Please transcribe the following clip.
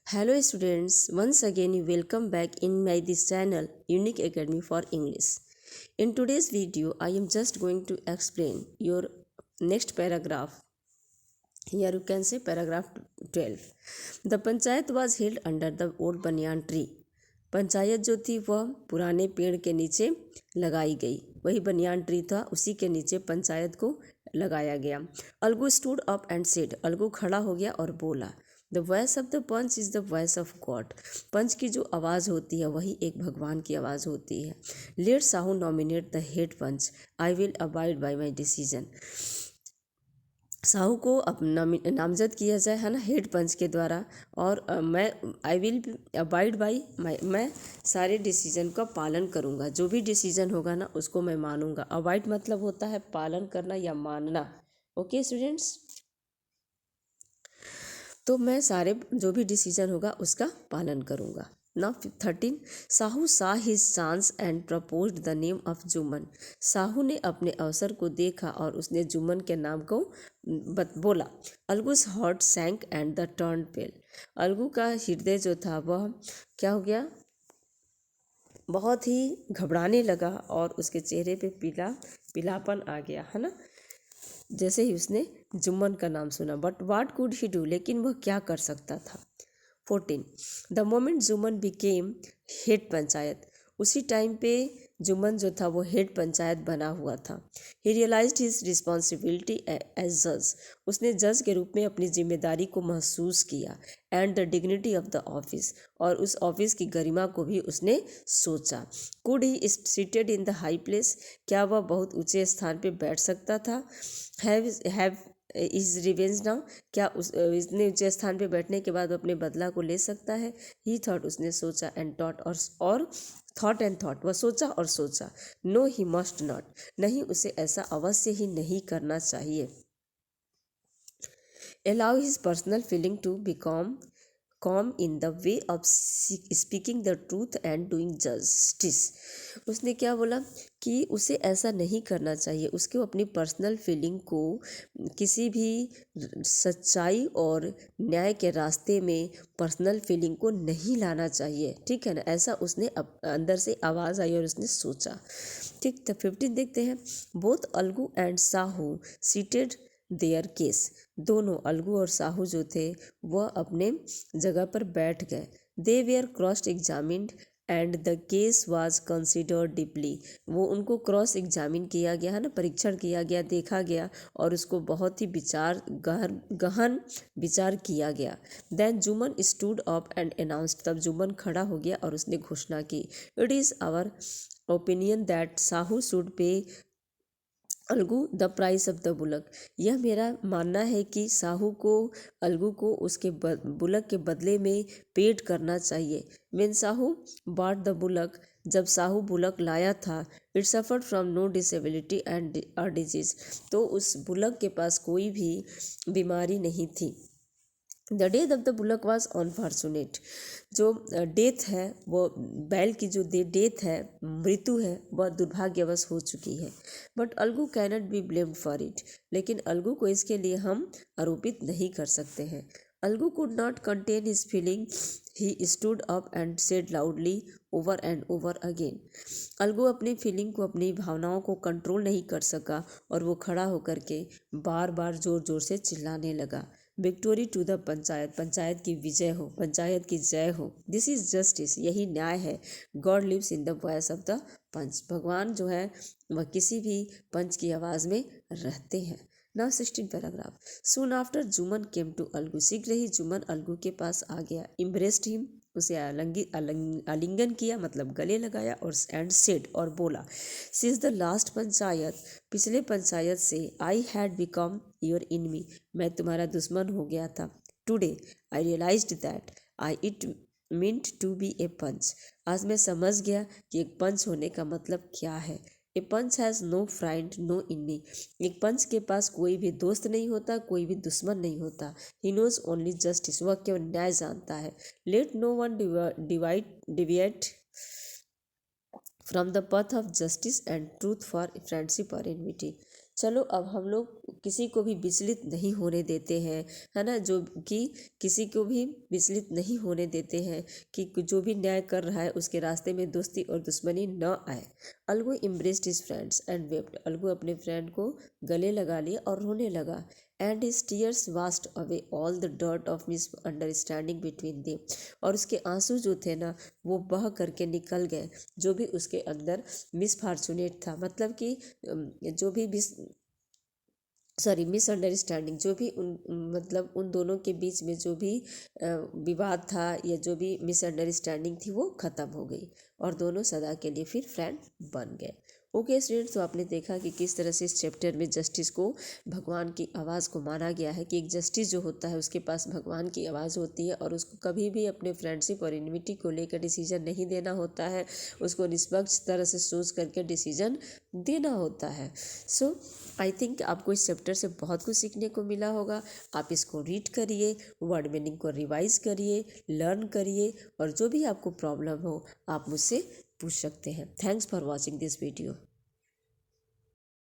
Hello students, once again you welcome back in my this channel Unique Academy for English. In today's video I am just going to explain your next paragraph. Here you can say paragraph 12. The panchayat was held under the old banyan tree. Panchayat जो थी वह पुराने पेड़ के नीचे लगाई गई। वही बनियान ट्री था, उसी के नीचे पंचायत को लगाया गया। Algu stood up and said, Algu खड़ा हो गया और बोला, the voice of the panch is the voice of God. Panch की जो आवाज़ होती है वही एक भगवान की आवाज़ होती है। Let Sahu nominate the head panch, I will abide by my decision. Sahu को अपना नामजद किया जाए, है ना, हेड पंच के द्वारा। और मैं आई विल अबाइड बाई मैं सारे डिसीजन का पालन करूँगा। जो भी डिसीजन होगा ना उसको मैं मानूंगा। अबाइड मतलब होता है पालन करना या मानना। ओके स्टूडेंट्स, तो मैं सारे जो भी डिसीजन होगा उसका पालन करूँगा। नाउ 13, साहू सा his chance and proposed the name of Jumman. Sahu ने अपने अवसर को देखा और उसने जुम्मन के नाम को बोला। अलगूस हार्ट सैंक एंड द टर्न पेल। अलगू का हृदय जो था वह क्या हो गया, बहुत ही घबराने लगा और उसके चेहरे पे पीलापन आ गया, है ना, जैसे ही उसने जुम्मन का नाम सुना। But what could he do, लेकिन वह क्या कर सकता था। 14, the moment Jumman became head panchayat, उसी टाइम पे जुम्मन जो था वो हेड पंचायत बना हुआ था। ही रियलाइज्ड हिज रिस्पॉन्सिबिलिटी एज जज, उसने जज के रूप में अपनी जिम्मेदारी को महसूस किया। And the dignity of the office, और उस ऑफिस की गरिमा को भी उसने सोचा। Could he seated in the high place, क्या वह बहुत ऊंचे स्थान पे बैठ सकता था। हैव इज रिवेंज नाउ, क्या इसने ऊंचे स्थान पे बैठने के बाद अपने बदला को ले सकता है। ही थॉट, उसने सोचा। एंड टॉट, और थॉट एंड थॉट, वह सोचा और सोचा। नो ही मस्ट नॉट, नहीं उसे ऐसा अवश्य ही नहीं करना चाहिए। Allow his personal feeling to become calm in the way of speaking the truth and doing justice। उसने क्या बोला कि उसे ऐसा नहीं करना चाहिए, उसको अपनी पर्सनल फीलिंग को किसी भी सच्चाई और न्याय के रास्ते में पर्सनल फीलिंग को नहीं लाना चाहिए, ठीक है ना। ऐसा उसने अंदर से आवाज़ आई और उसने सोचा, ठीक। तो 15 देखते हैं। Both Algu and Sahu seated there case, दोनों अलगू और साहू जो थे वह अपने जगह पर बैठ गए। They were cross examined and the case was considered deeply, वो उनको क्रॉस एग्जामिन किया गया, है ना, परीक्षण किया गया, देखा गया और उसको बहुत ही गहन विचार किया गया। Then Jumman stood up and announced, तब जुम्मन खड़ा हो गया और उसने घोषणा की। It is our opinion that Sahu should pay Alagu the price of the bullock, यह मेरा मानना है कि साहू को अलगू को उसके बुलक के बदले में पेड करना चाहिए। When Sahu bought the bullock, जब साहू बुलक लाया था, it suffered from no disability and disease, तो उस बुलक के पास कोई भी बीमारी नहीं थी। The death of the bullock was unfortunate, जो डेथ है वो बैल की जो डेथ है, मृत्यु है, वह दुर्भाग्यवश हो चुकी है। But Algu cannot be blamed for it, लेकिन अलगू को इसके लिए हम आरोपित नहीं कर सकते हैं। Algu could not contain his feeling, he stood up and said loudly over and over again. Algu अपनी फीलिंग को, अपनी भावनाओं को कंट्रोल नहीं कर सका और वो खड़ा होकर के बार बार जोर जोर से चिल्लाने लगा। Victory to the panchayat, panchayat की विजय हो, पंचायत की जय हो। दिस इज जस्टिस, यही न्याय है। God lives in the voice of the panch, भगवान जो है वह किसी भी पंच की आवाज़ में रहते हैं। Now 16 paragraph. Soon after Jumman came to Alagu, शीघ्र ही जुम्मन अलगू के पास आ गया। इम्ब्रेस्ड हिम, उसे आलिंगन किया, मतलब गले लगाया। और एंड सेड, और बोला, सिंस द लास्ट पंचायत, पिछले पंचायत से, I had become your enemy, मैं तुम्हारा दुश्मन हो गया था। Today I realised that I it meant to be a panch, आज मैं समझ गया कि एक पंच होने का मतलब क्या है। A panch has no friend no enemy, एक पंच के पास कोई भी दोस्त नहीं होता, कोई भी दुश्मन नहीं होता। ही नोज ओनली जस्टिस, वह केवल न्याय जानता है। Let no one deviate from the path of justice and truth for friendship और एनमिटी, चलो अब हम लोग किसी को भी विचलित नहीं होने देते हैं, है ना, जो कि किसी को भी विचलित नहीं होने देते हैं कि जो भी न्याय कर रहा है उसके रास्ते में दोस्ती और दुश्मनी न आए। Algu इम्ब्रेस्ड his friends and wept. Algu अपने फ्रेंड को गले लगा लिया और रोने लगा। And his tears vast away all the dirt of miss understanding between them. और उसके आंसू जो थे ना वो बह करके निकल गए, जो भी उसके अंदर मिसफॉर्चुनेट था, मतलब कि जो भी मिसअंडरस्टैंडिंग, जो भी मतलब उन दोनों के बीच में जो भी विवाद था या जो भी मिसअंडरस्टैंडिंग थी वो ख़त्म हो गई और दोनों सदा के लिए फिर फ्रेंड बन गए। ओके स्टूडेंट्स, तो आपने देखा कि किस तरह से इस चैप्टर में जस्टिस को भगवान की आवाज़ को माना गया है कि एक जस्टिस जो होता है उसके पास भगवान की आवाज़ होती है और उसको कभी भी अपने फ्रेंडशिप और इनविटी को लेकर डिसीजन नहीं देना होता है, उसको निष्पक्ष तरह से सोच करके डिसीजन देना होता है। सो आई थिंक आपको इस चैप्टर से बहुत कुछ सीखने को मिला होगा। आप इसको रीड करिए, वर्ड मीनिंग को रिवाइज करिए, लर्न करिए और जो भी आपको प्रॉब्लम हो आप मुझसे पूछ सकते हैं। Thanks for watching this video.